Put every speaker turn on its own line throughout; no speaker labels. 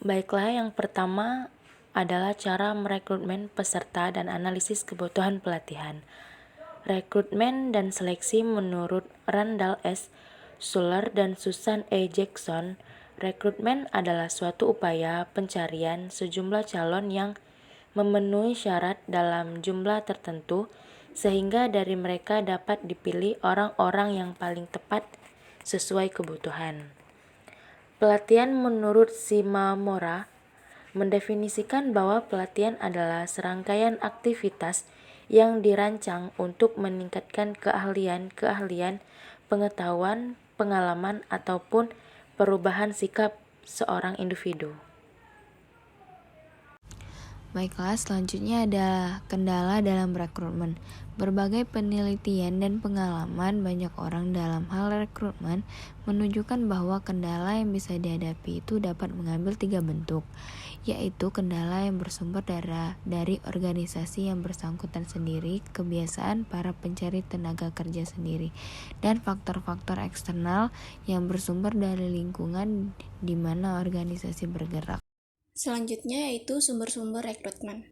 Baiklah, yang pertama adalah cara merekrutmen peserta dan analisis kebutuhan pelatihan. Rekrutmen dan seleksi menurut Randall S. Suller dan Susan E. Jackson, rekrutmen adalah suatu upaya pencarian sejumlah calon yang memenuhi syarat dalam jumlah tertentu sehingga dari mereka dapat dipilih orang-orang yang paling tepat sesuai kebutuhan. Pelatihan menurut Shimamura mendefinisikan bahwa pelatihan adalah serangkaian aktivitas yang dirancang untuk meningkatkan keahlian, pengetahuan, pengalaman, ataupun perubahan sikap seorang individu.
Baiklah, selanjutnya ada kendala dalam rekrutmen. Berbagai penelitian dan pengalaman banyak orang dalam hal rekrutmen menunjukkan bahwa kendala yang bisa dihadapi itu dapat mengambil 3 bentuk, yaitu kendala yang bersumber dari organisasi yang bersangkutan sendiri, kebiasaan para pencari tenaga kerja sendiri, dan faktor-faktor eksternal yang bersumber dari lingkungan di mana organisasi bergerak.
Selanjutnya yaitu sumber-sumber rekrutmen.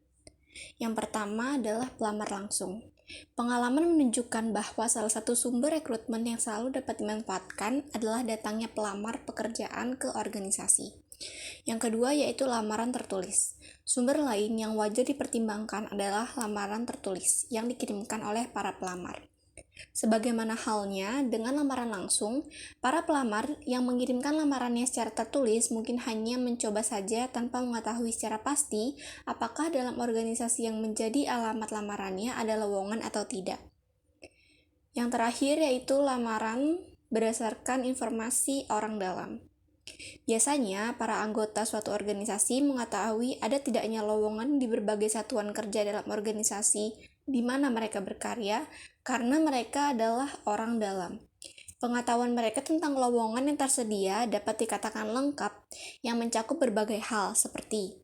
Yang pertama adalah pelamar langsung. Pengalaman menunjukkan bahwa salah satu sumber rekrutmen yang selalu dapat dimanfaatkan adalah datangnya pelamar pekerjaan ke organisasi. Yang kedua yaitu lamaran tertulis. Sumber lain yang wajar dipertimbangkan adalah lamaran tertulis yang dikirimkan oleh para pelamar. Sebagaimana halnya dengan lamaran langsung, para pelamar yang mengirimkan lamarannya secara tertulis mungkin hanya mencoba saja tanpa mengetahui secara pasti apakah dalam organisasi yang menjadi alamat lamarannya ada lowongan atau tidak. Yang terakhir yaitu lamaran berdasarkan informasi orang dalam. Biasanya, para anggota suatu organisasi mengetahui ada tidaknya lowongan di berbagai satuan kerja dalam organisasi di mana mereka berkarya karena mereka adalah orang dalam. Pengetahuan mereka tentang lowongan yang tersedia dapat dikatakan lengkap yang mencakup berbagai hal seperti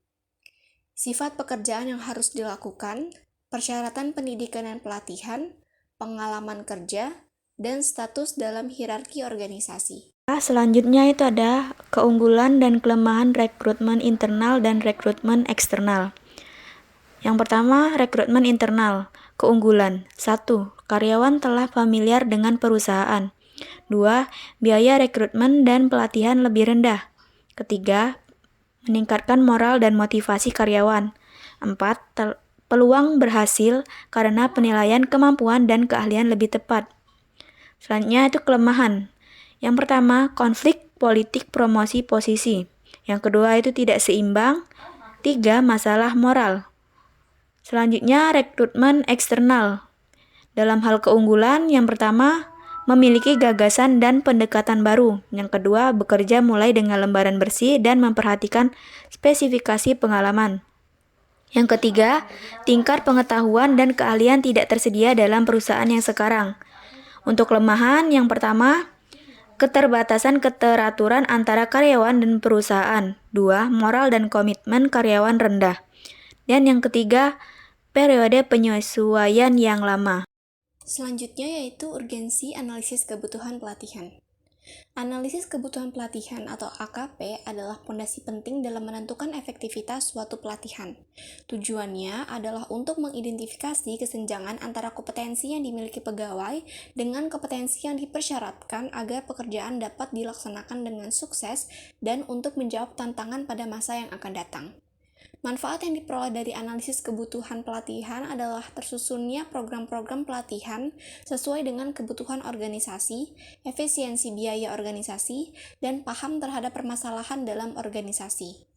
sifat pekerjaan yang harus dilakukan, persyaratan pendidikan dan pelatihan, pengalaman kerja, dan status dalam hierarki organisasi.
Selanjutnya itu ada keunggulan dan kelemahan rekrutmen internal dan rekrutmen eksternal. Yang pertama, rekrutmen internal. Keunggulan. 1. Karyawan telah familiar dengan perusahaan. 2. Biaya rekrutmen dan pelatihan lebih rendah. Ketiga, meningkatkan moral dan motivasi karyawan. 4. Peluang berhasil karena penilaian kemampuan dan keahlian lebih tepat. Selanjutnya itu kelemahan. Yang pertama, konflik politik promosi posisi. Yang kedua itu tidak seimbang. 3. Masalah moral. Selanjutnya, rekrutmen eksternal. Dalam hal keunggulan, yang pertama, memiliki gagasan dan pendekatan baru. Yang kedua, bekerja mulai dengan lembaran bersih dan memperhatikan spesifikasi pengalaman. Yang ketiga, tingkat pengetahuan dan keahlian tidak tersedia dalam perusahaan yang sekarang. Untuk kelemahan, yang pertama, keterbatasan keteraturan antara karyawan dan perusahaan. 2. Moral dan komitmen karyawan rendah. Dan yang ketiga, periode penyesuaian yang lama.
Selanjutnya yaitu urgensi analisis kebutuhan pelatihan. Analisis kebutuhan pelatihan atau AKP adalah fondasi penting dalam menentukan efektivitas suatu pelatihan. Tujuannya adalah untuk mengidentifikasi kesenjangan antara kompetensi yang dimiliki pegawai dengan kompetensi yang dipersyaratkan agar pekerjaan dapat dilaksanakan dengan sukses dan untuk menjawab tantangan pada masa yang akan datang. Manfaat yang diperoleh dari analisis kebutuhan pelatihan adalah tersusunnya program-program pelatihan sesuai dengan kebutuhan organisasi, efisiensi biaya organisasi, dan paham terhadap permasalahan dalam organisasi.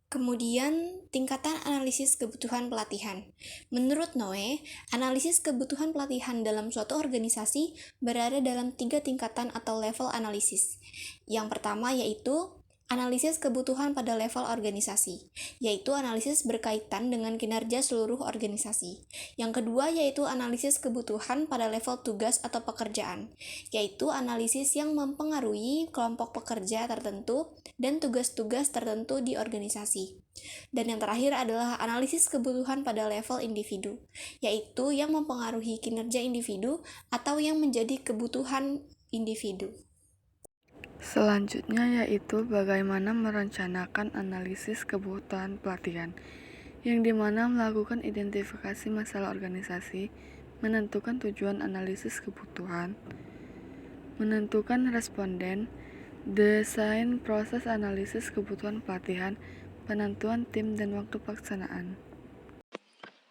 Kemudian, tingkatan analisis kebutuhan pelatihan. Menurut Noe, analisis kebutuhan pelatihan dalam suatu organisasi berada dalam 3 tingkatan atau level analisis. Yang pertama yaitu analisis kebutuhan pada level organisasi, yaitu analisis berkaitan dengan kinerja seluruh organisasi. Yang kedua yaitu analisis kebutuhan pada level tugas atau pekerjaan, yaitu analisis yang mempengaruhi kelompok pekerja tertentu dan tugas-tugas tertentu di organisasi. Dan yang terakhir adalah analisis kebutuhan pada level individu, yaitu yang mempengaruhi kinerja individu atau yang menjadi kebutuhan individu.
Selanjutnya yaitu bagaimana merencanakan analisis kebutuhan pelatihan, yang dimana melakukan identifikasi masalah organisasi, menentukan tujuan analisis kebutuhan, menentukan responden, desain proses analisis kebutuhan pelatihan, penentuan tim dan waktu pelaksanaan.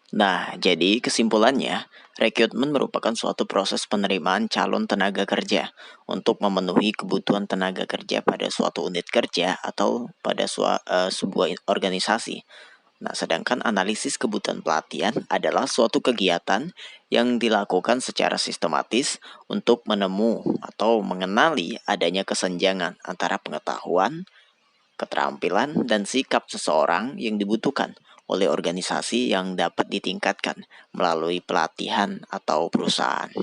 Nah, jadi kesimpulannya, rekrutmen merupakan suatu proses penerimaan calon tenaga kerja untuk memenuhi kebutuhan tenaga kerja pada suatu unit kerja atau pada sebuah organisasi. Nah, sedangkan analisis kebutuhan pelatihan adalah suatu kegiatan yang dilakukan secara sistematis untuk atau mengenali adanya kesenjangan antara pengetahuan, keterampilan, dan sikap seseorang yang dibutuhkan oleh organisasi yang dapat ditingkatkan melalui pelatihan atau perusahaan.